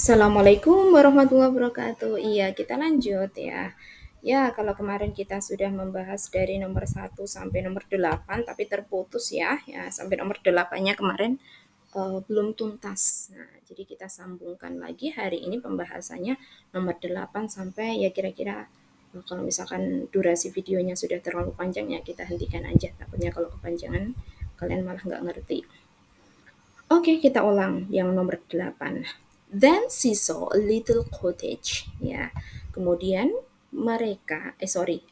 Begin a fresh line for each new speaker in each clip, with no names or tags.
Assalamualaikum warahmatullahi wabarakatuh. Iya, kita lanjut ya. Ya, kalau kemarin kita sudah membahas dari nomor 1 sampai nomor 8, tapi terputus ya. Ya, sampai nomor 8-nya kemarin belum tuntas. Nah, jadi kita sambungkan lagi hari ini pembahasannya nomor 8 sampai ya kira-kira kalau misalkan durasi videonya sudah terlalu panjang ya kita hentikan aja. Takutnya kalau kepanjangan kalian malah nggak ngerti. Oke, kita ulang yang nomor 8. Then she saw a little cottage. Ya. Kemudian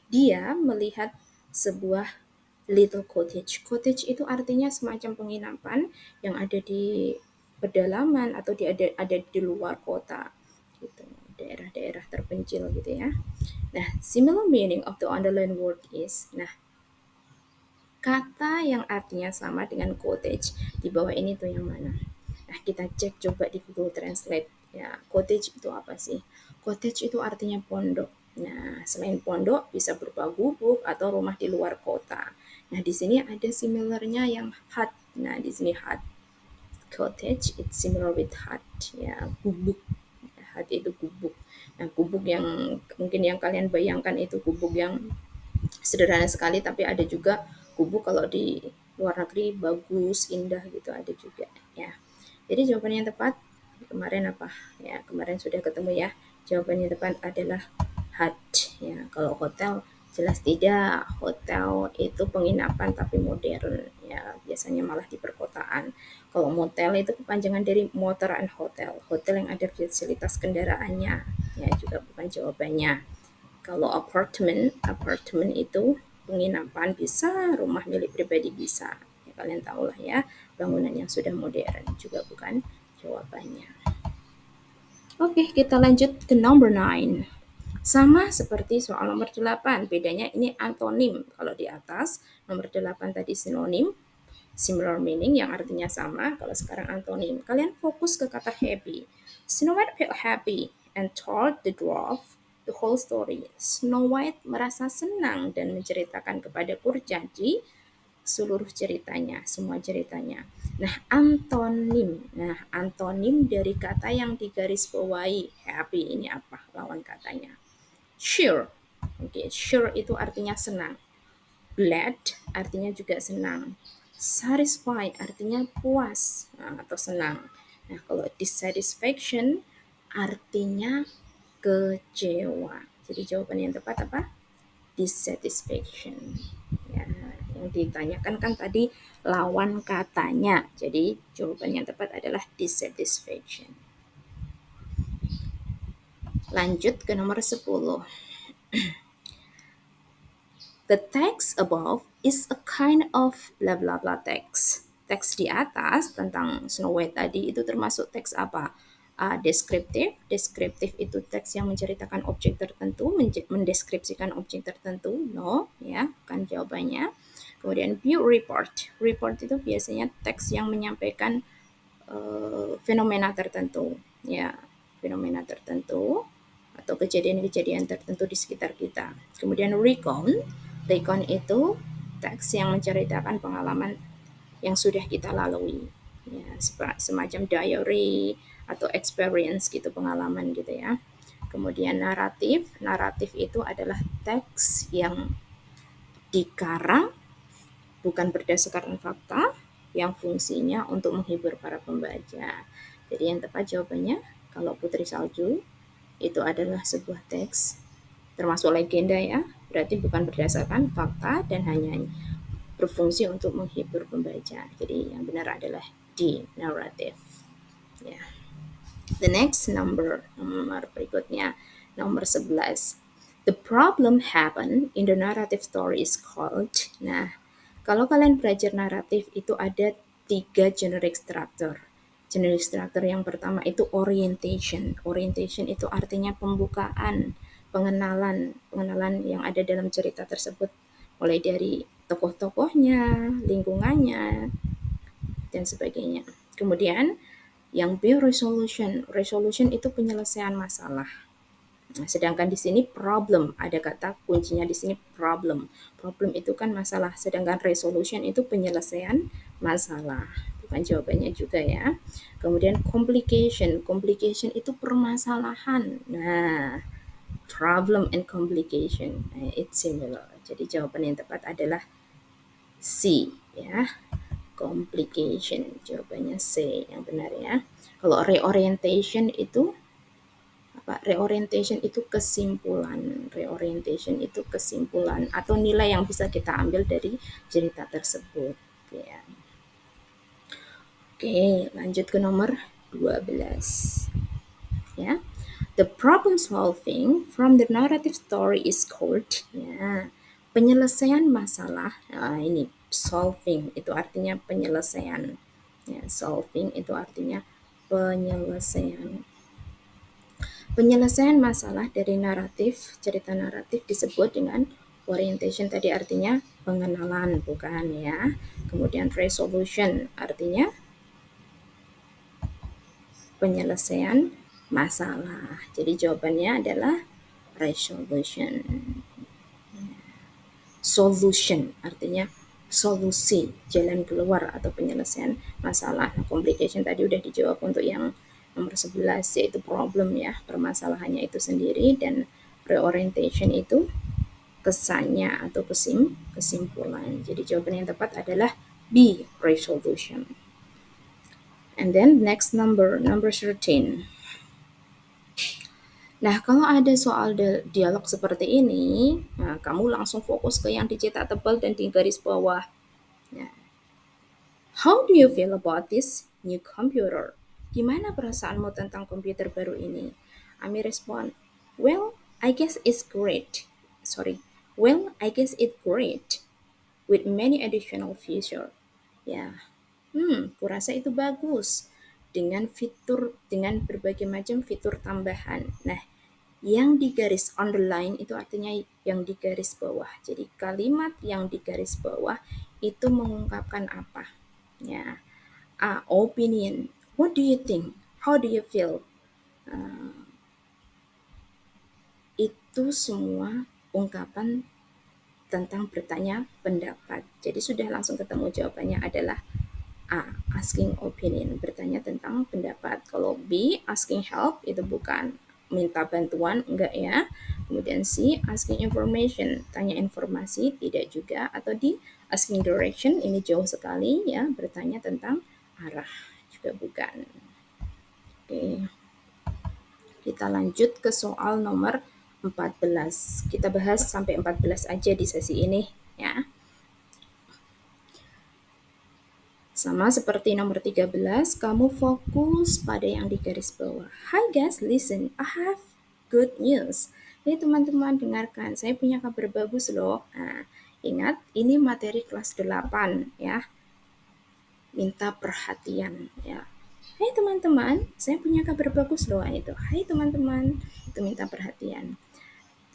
dia melihat sebuah little cottage. Cottage itu artinya semacam penginapan yang ada di pedalaman atau ada di luar kota gitu. Daerah-daerah terpencil gitu ya. Nah, similar meaning of the underlined word is, nah, kata yang artinya sama dengan cottage di bawah ini tuh yang mana? Nah, kita cek coba di Google Translate. Ya, cottage itu apa sih? Cottage itu artinya pondok. Nah, selain pondok bisa berupa gubuk atau rumah di luar kota. Nah, di sini ada similarnya yang hut. Nah, di sini hut. Cottage it's similar with hut. Ya, gubuk. Hut itu gubuk. Nah, gubuk yang mungkin yang kalian bayangkan itu gubuk yang sederhana sekali, tapi ada juga gubuk kalau di luar negeri bagus, indah gitu ada juga ya. Jadi jawaban yang tepat kemarin apa? Ya, kemarin sudah ketemu ya. Jawaban yang tepat adalah hut ya. Kalau hotel jelas tidak. Hotel itu penginapan tapi modern ya, biasanya malah di perkotaan. Kalau motel itu kepanjangan dari motor and hotel. Hotel yang ada fasilitas kendaraannya ya juga bukan jawabannya. Kalau apartemen itu penginapan bisa, rumah milik pribadi bisa. Ya, kalian tahu lah ya, bangunan yang sudah modern juga bukan jawabannya. Oke, kita lanjut ke number 9. Sama seperti soal nomor 8, bedanya ini antonim. Kalau di atas, nomor 8 tadi sinonim, similar meaning yang artinya sama, kalau sekarang antonim. Kalian fokus ke kata happy. Snow White felt happy and told the dwarf the whole story. Snow White merasa senang dan menceritakan kepada kurcaci seluruh ceritanya, semua ceritanya. Nah, antonim dari kata yang digaris bawahi happy ini apa? Lawan katanya. Sure. Oke, sure itu artinya senang. Glad artinya juga senang. Satisfy artinya puas atau senang. Nah, kalau dissatisfaction artinya kecewa. Jadi jawaban yang tepat apa? Dissatisfaction. Ya, yang ditanyakan kan tadi lawan katanya. Jadi jawaban yang tepat adalah dissatisfaction. Lanjut ke nomor 10. The text above is a kind of bla bla bla text. Teks di atas tentang Snow White tadi itu termasuk teks apa? Deskriptif. Deskriptif itu teks yang menceritakan objek tertentu, mendeskripsikan objek tertentu. No, ya, bukan jawabannya. Kemudian view report. Report itu biasanya teks yang menyampaikan fenomena tertentu, ya, fenomena tertentu atau kejadian-kejadian tertentu di sekitar kita. Kemudian recount itu teks yang menceritakan pengalaman yang sudah kita lalui, ya, semacam diary atau experience gitu, pengalaman gitu ya. Kemudian naratif itu adalah teks yang dikarang bukan berdasarkan fakta, yang fungsinya untuk menghibur para pembaca. Jadi yang tepat jawabannya kalau Putri Salju itu adalah sebuah teks termasuk legenda ya, berarti bukan berdasarkan fakta dan hanya berfungsi untuk menghibur pembaca. Jadi yang benar adalah D, narrative. Ya. The next nomor berikutnya, nomor 11. The problem happen in the narrative story is called. Nah, kalau kalian belajar naratif itu ada 3 generic structure. Generic structure yang pertama itu orientation. Orientation itu artinya pembukaan, pengenalan yang ada dalam cerita tersebut, mulai dari tokoh-tokohnya, lingkungannya, dan sebagainya. Kemudian yang B resolution. Resolution itu penyelesaian masalah. Nah, sedangkan di sini problem, ada kata kuncinya di sini problem. Problem itu kan masalah, sedangkan resolution itu penyelesaian masalah. bukan jawabannya juga ya. Kemudian complication, complication itu permasalahan. Nah, problem and complication, it's similar. Jadi jawaban yang tepat adalah C ya, complication. Jawabannya C yang benar ya. Kalau reorientation itu apa? Reorientation itu kesimpulan. Reorientation itu kesimpulan atau nilai yang bisa kita ambil dari cerita tersebut ya. Oke, lanjut ke nomor 12 ya. The problem solving from the narrative story is called ya. Penyelesaian masalah. Nah, ini solving itu artinya penyelesaian. Ya, solving itu artinya penyelesaian. Penyelesaian masalah dari naratif, cerita naratif disebut dengan orientation, tadi artinya pengenalan, bukan ya. Kemudian resolution artinya penyelesaian masalah. Jadi jawabannya adalah resolution. Solution artinya solusi, jalan keluar atau penyelesaian masalah. Nah, complication tadi udah dijawab untuk yang nomor 11 yaitu problem ya, permasalahannya itu sendiri, dan reorientation itu kesannya atau kesimpulan. Jadi jawaban yang tepat adalah B, resolution. And then next number 13. Nah, kalau ada soal dialog seperti ini, nah, kamu langsung fokus ke yang dicetak tebal dan di garis bawah. Nah, how do you feel about this new computer? Gimana perasaanmu tentang komputer baru ini? Ami respon, well, I guess it's great. Well, I guess it's great with many additional feature. Ya, kurasa itu bagus dengan berbagai macam fitur tambahan. Nah, yang di garis underline itu artinya yang di garis bawah. Jadi kalimat yang di garis bawah itu mengungkapkan apa? Ya, opinion. What do you think? How do you feel? Itu semua ungkapan tentang bertanya pendapat. Jadi sudah langsung ketemu jawabannya adalah A, asking opinion, bertanya tentang pendapat. Kalau B, asking help, itu bukan minta bantuan, enggak ya. Kemudian C, asking information, tanya informasi, tidak juga. Atau D, asking direction, ini jauh sekali ya, bertanya tentang arah, juga bukan. Oke, kita lanjut ke soal nomor 14. Kita bahas sampai 14 aja di sesi ini ya. Sama seperti nomor 13, kamu fokus pada yang di garis bawah. Hi guys, listen, I have good news. Hey teman-teman, dengarkan, saya punya kabar bagus loh. Nah, ingat, ini materi kelas 8 ya. Minta perhatian ya. Hai teman-teman, saya punya kabar bagus loh. Itu, hai teman-teman, itu minta perhatian.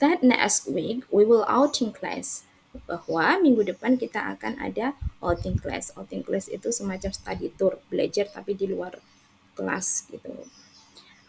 That next week we will outing class, bahwa minggu depan kita akan ada outing class. Outing class itu semacam study tour, belajar tapi di luar kelas gitu.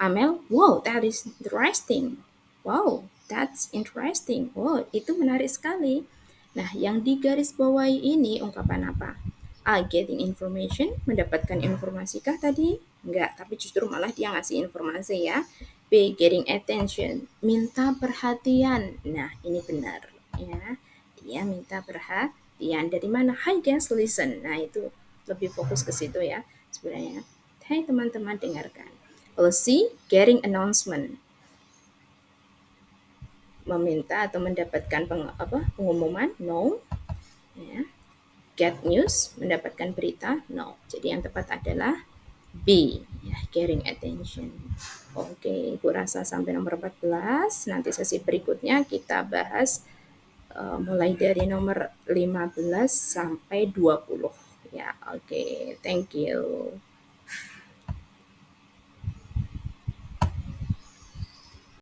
Amel, wow, that is interesting. Wow, that's interesting. Wow, itu menarik sekali. Nah, yang di garis bawah ini ungkapan apa? A, getting information, mendapatkan informasi kah tadi? Enggak, tapi justru malah dia ngasih informasi ya. B, getting attention, minta perhatian. Nah, ini benar ya. Dia minta perhatian. Dari mana? Hi guys, listen. Nah, itu lebih fokus ke situ ya sebenarnya. Hai teman-teman, dengarkan. Kalau C, getting announcement, meminta atau mendapatkan pengumuman. No. Ya. Get news, mendapatkan berita. No. Jadi yang tepat adalah B, ya, getting attention. Oke, Ibu rasa sampai nomor 14. Nanti sesi berikutnya kita bahas mulai dari nomor 15 sampai 20. Ya, oke. Thank you.